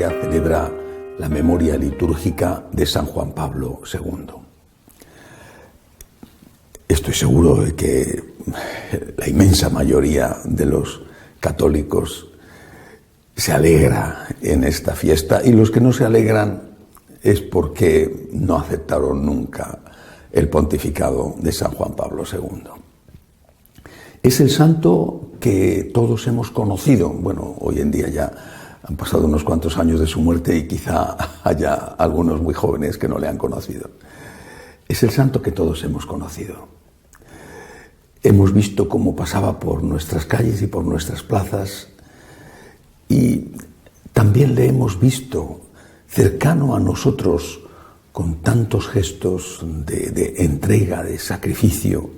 Iglesia celebra la memoria litúrgica de San Juan Pablo II. Estoy seguro de que la inmensa mayoría de los católicos se alegra en esta fiesta, y los que no se alegran es porque no aceptaron nunca el pontificado de San Juan Pablo II. Es el santo que todos hemos conocido. Bueno, hoy en día ya han pasado unos cuantos años de su muerte y quizá haya algunos muy jóvenes que no le han conocido. Es el santo que todos hemos conocido. Hemos visto cómo pasaba por nuestras calles y por nuestras plazas, y también le hemos visto cercano a nosotros con tantos gestos de entrega, de sacrificio.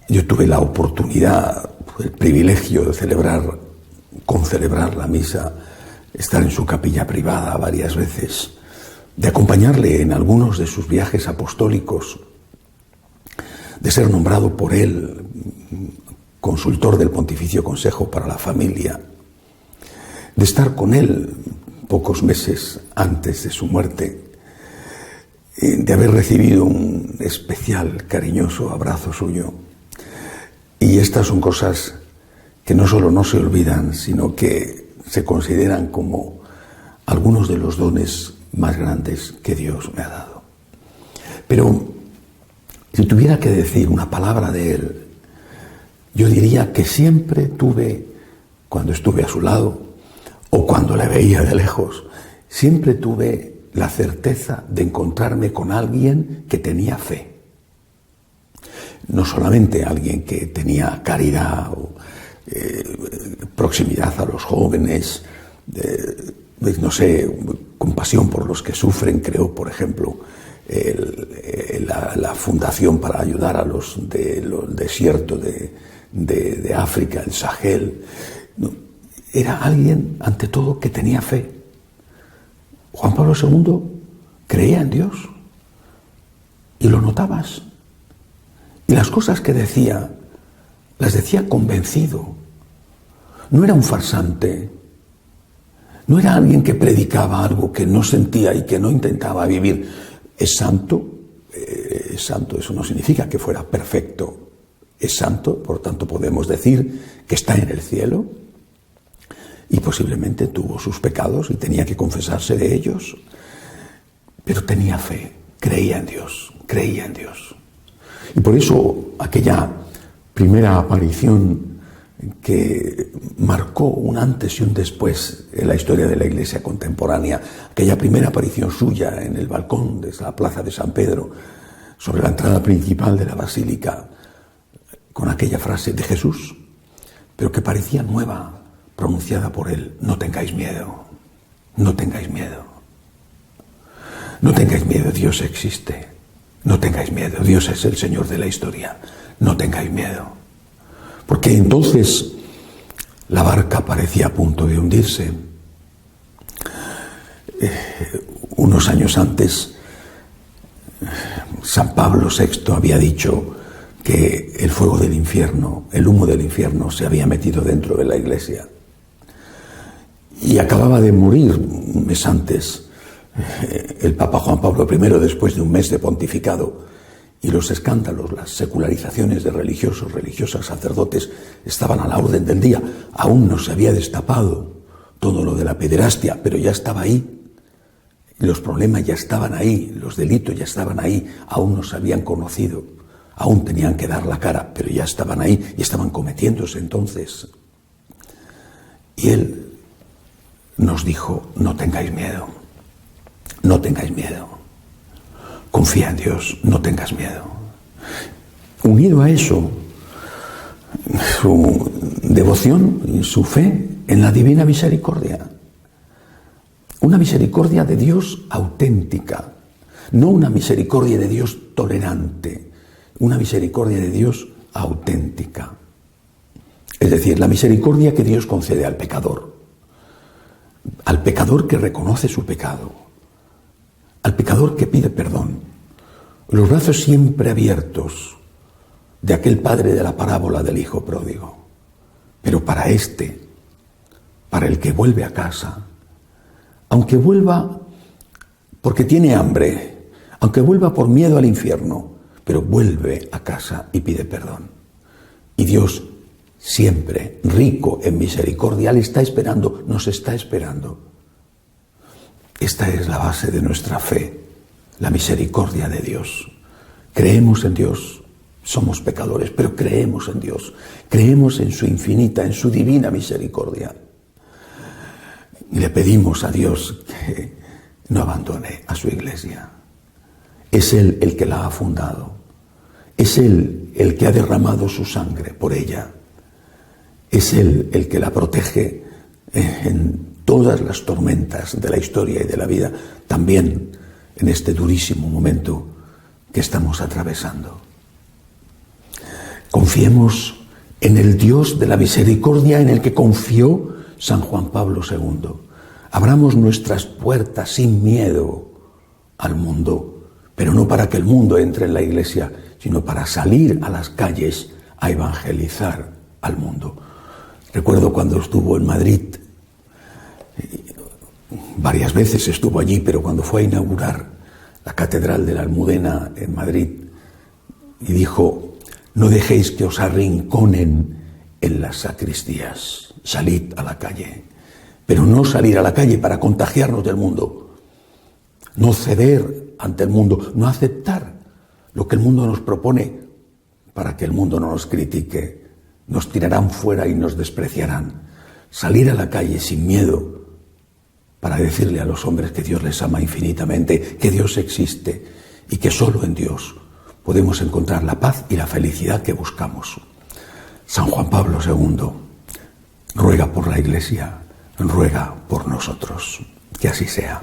Yo tuve la oportunidad, el privilegio de concelebrar la misa, estar en su capilla privada varias veces, de acompañarle en algunos de sus viajes apostólicos, de ser nombrado por él consultor del Pontificio Consejo para la Familia, de estar con él pocos meses antes de su muerte, de haber recibido un especial, cariñoso abrazo suyo. Y estas son cosas que no solo no se olvidan, sino que se consideran como algunos de los dones más grandes que Dios me ha dado. Pero si tuviera que decir una palabra de él, yo diría que siempre tuve, cuando estuve a su lado o cuando le veía de lejos, siempre tuve la certeza de encontrarme con alguien que tenía fe. No solamente alguien que tenía caridad o proximidad a los jóvenes, compasión por los que sufren. Creó, por ejemplo, la fundación para ayudar a los del desierto de África, el Sahel. No, era alguien, ante todo, que tenía fe. Juan Pablo II creía en Dios, y lo notabas. Y las cosas que decía, las decía convencido. No era un farsante, no era alguien que predicaba algo que no sentía y que no intentaba vivir. Es santo, eso no significa que fuera perfecto. Es santo, por tanto podemos decir que está en el cielo, y posiblemente tuvo sus pecados y tenía que confesarse de ellos, pero tenía fe, creía en Dios, creía en Dios. Y por eso aquella primera aparición que marcó un antes y un después en la historia de la Iglesia contemporánea, aquella primera aparición suya en el balcón de la plaza de San Pedro, sobre la entrada principal de la basílica, con aquella frase de Jesús, pero que parecía nueva, pronunciada por él: no tengáis miedo, no tengáis miedo. No tengáis miedo, Dios existe. No tengáis miedo, Dios es el Señor de la historia. No tengáis miedo. Porque entonces la barca parecía a punto de hundirse. Unos años antes, San Pablo VI había dicho que el fuego del infierno, el humo del infierno, se había metido dentro de la Iglesia. Y acababa de morir un mes antes el Papa Juan Pablo I, después de un mes de pontificado, y los escándalos, las secularizaciones de religiosos, religiosas, sacerdotes estaban a la orden del día. Aún no se había destapado todo lo de la pederastia, pero ya estaba ahí. Los problemas ya estaban ahí, los delitos ya estaban ahí, aún no se habían conocido, aún tenían que dar la cara, pero ya estaban ahí y estaban cometiéndose entonces. Y él nos dijo: no tengáis miedo, no tengáis miedo, confía en Dios, no tengas miedo. Unido a eso, su devoción y su fe en la divina misericordia. Una misericordia de Dios auténtica, no una misericordia de Dios tolerante, una misericordia de Dios auténtica. Es decir, la misericordia que Dios concede al pecador que reconoce su pecado, al pecador que pide perdón, los brazos siempre abiertos de aquel padre de la parábola del hijo pródigo. Pero para para el que vuelve a casa, aunque vuelva porque tiene hambre, aunque vuelva por miedo al infierno, pero vuelve a casa y pide perdón. Y Dios, siempre rico en misericordia, le está esperando, nos está esperando. Esta es la base de nuestra fe, la misericordia de Dios. Creemos en Dios, somos pecadores, pero creemos en Dios. Creemos en su infinita, en su divina misericordia. Y le pedimos a Dios que no abandone a su iglesia. Es Él el que la ha fundado. Es Él el que ha derramado su sangre por ella. Es Él el que la protege en todas las tormentas de la historia y de la vida, también en este durísimo momento que estamos atravesando. Confiemos en el Dios de la misericordia en el que confió San Juan Pablo II. Abramos nuestras puertas sin miedo al mundo, pero no para que el mundo entre en la iglesia, sino para salir a las calles a evangelizar al mundo. Recuerdo cuando estuvo en Madrid, varias veces estuvo allí, pero cuando fue a inaugurar la Catedral de la Almudena en Madrid, y dijo: no dejéis que os arrinconen en las sacristías, salid a la calle, pero no salir a la calle para contagiarnos del mundo, no ceder ante el mundo, no aceptar lo que el mundo nos propone para que el mundo no nos critique, nos tirarán fuera y nos despreciarán. Salir a la calle sin miedo para decirle a los hombres que Dios les ama infinitamente, que Dios existe y que solo en Dios podemos encontrar la paz y la felicidad que buscamos. San Juan Pablo II ruega por la Iglesia, ruega por nosotros. Que así sea.